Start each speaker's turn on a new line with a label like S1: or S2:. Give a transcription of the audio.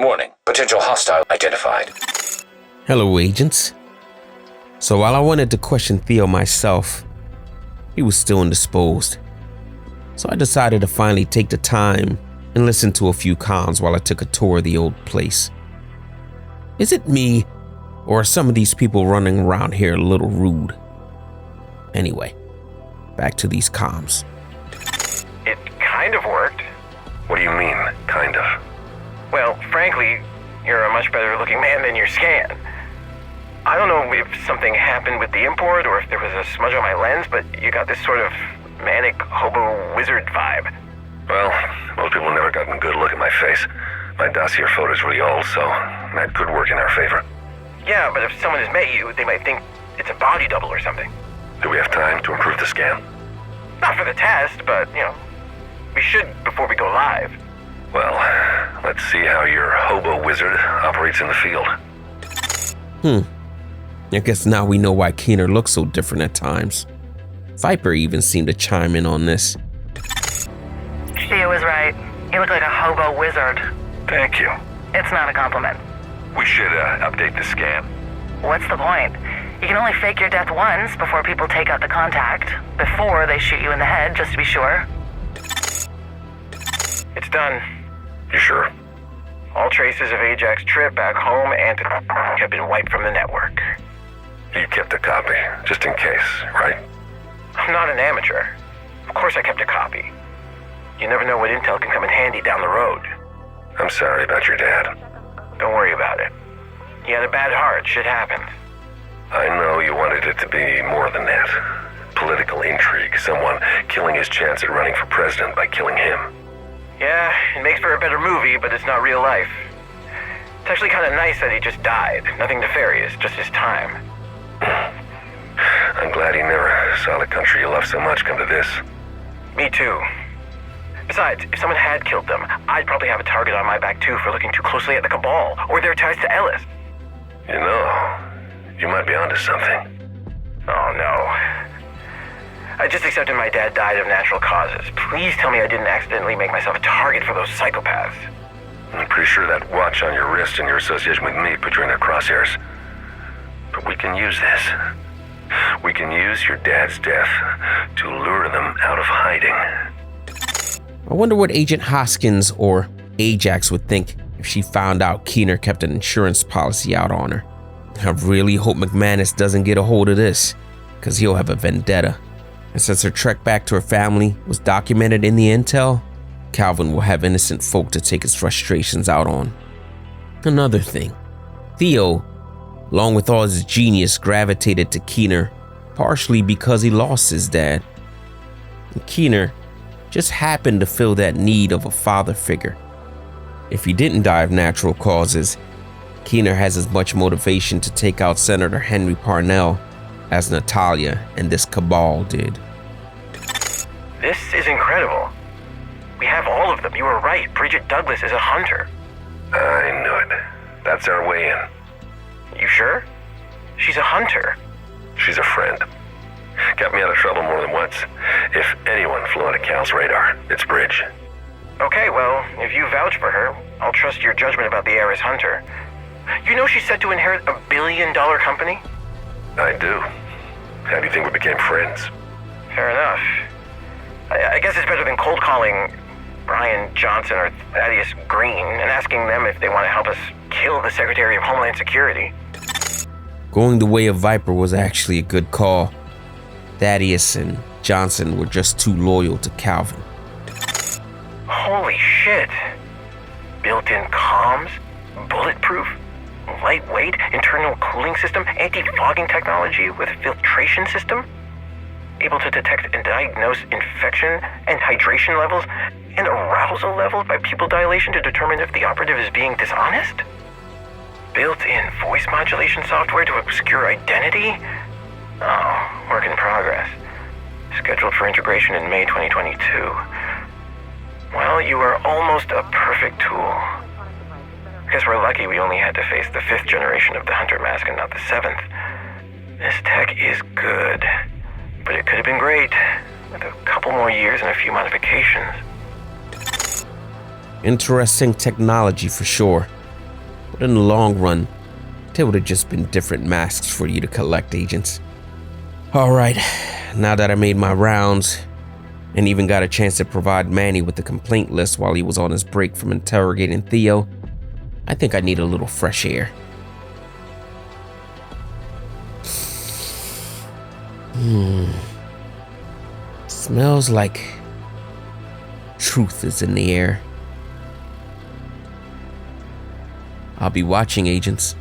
S1: Warning, potential hostile identified.
S2: Hello, agents. So while I wanted to question Theo myself, he was still indisposed. So I decided to finally take the time and listen to a few cons while I took a tour of the old place. Is it me, or are some of these people running around here a little rude? Anyway, back to these comms.
S3: It kind of worked.
S4: What do you mean, kind of?
S3: Well, frankly, you're a much better looking man than your scan. I don't know if something happened with the import or if there was a smudge on my lens, but you got this sort of manic hobo wizard vibe.
S4: Well, most people never gotten a good look at my face. My dossier photo's really old, so that could work in our favor.
S3: Yeah, but if someone has met you, they might think it's a body double or something.
S4: Do we have time to improve the scan?
S3: Not for the test, but, we should before we go live.
S4: Well, let's see how your hobo wizard operates in the field.
S2: I guess now we know why Keener looks so different at times. Viper even seemed to chime in on this.
S5: Theo was right. You look like a hobo wizard.
S4: Thank you.
S5: It's not a compliment.
S4: We should update the scan.
S5: What's the point? You can only fake your death once before people take out the contact, before they shoot you in the head, just to be sure.
S3: It's done.
S4: You sure?
S3: All traces of Ajax's trip back home and have been wiped from the network.
S4: You kept a copy, just in case, right?
S3: I'm not an amateur. Of course I kept a copy. You never know what intel can come in handy down the road.
S4: I'm sorry about your dad.
S3: Don't worry about it. He had a bad heart. Shit happens.
S4: I know you wanted it to be more than that. Political intrigue, someone killing his chance at running for president by killing him.
S3: Yeah, it makes for a better movie, but it's not real life. It's actually kind of nice that he just died. Nothing nefarious, just his time.
S4: I'm glad he never saw the country you love so much come to this.
S3: Me too. Besides, if someone had killed them, I'd probably have a target on my back too for looking too closely at the Cabal, or their ties to Ellis.
S4: You know, you might be onto something.
S3: Oh no. I just accepted my dad died of natural causes. Please tell me I didn't accidentally make myself a target for those psychopaths.
S4: I'm pretty sure that watch on your wrist and your association with me put you in their crosshairs. But we can use this. We can use your dad's death to lure them out of hiding.
S2: I wonder what Agent Hoskins or Ajax would think if she found out Keener kept an insurance policy out on her. I really hope McManus doesn't get a hold of this, because he'll have a vendetta. And since her trek back to her family was documented in the intel, Calvin will have innocent folk to take his frustrations out on. Another thing, Theo, along with all his genius, gravitated to Keener partially because he lost his dad. And Keener just happened to fill that need of a father figure. If he didn't die of natural causes, Keener has as much motivation to take out Senator Henry Parnell as Natalia and this cabal did.
S3: This is incredible. We have all of them. You were right. Bridget Douglas is a hunter.
S4: I knew it. That's our way in.
S3: You sure? She's a hunter.
S4: She's a friend. Got me out of trouble more than once. If anyone flew under Cal's radar, it's Bridge.
S3: Okay, well, if you vouch for her, I'll trust your judgment about the heiress hunter. You know she's set to inherit a $1 billion company?
S4: I do. How do you think we became friends?
S3: Fair enough. I guess it's better than cold calling Brian Johnson or Thaddeus Green and asking them if they want to help us kill the Secretary of Homeland Security.
S2: Going the way of Viper was actually a good call. Thaddeus and Johnson were just too loyal to Calvin.
S3: Holy shit. Built-in comms, bulletproof, lightweight, internal cooling system, anti-fogging technology with filtration system, able to detect and diagnose infection and hydration levels and arousal levels by pupil dilation to determine if the operative is being dishonest. Built-in voice modulation software to obscure identity. Oh, work in progress. Scheduled for integration in May 2022. Well, you are almost a perfect tool. Guess we're lucky we only had to face the 5th generation of the Hunter mask and not the 7th. This tech is good, but it could have been great with a couple more years and a few modifications.
S2: Interesting technology for sure. But in the long run, there would have just been different masks for you to collect, agents. Alright, now that I made my rounds, and even got a chance to provide Manny with the complaint list while he was on his break from interrogating Theo, I think I need a little fresh air. Smells like truth is in the air. I'll be watching, agents.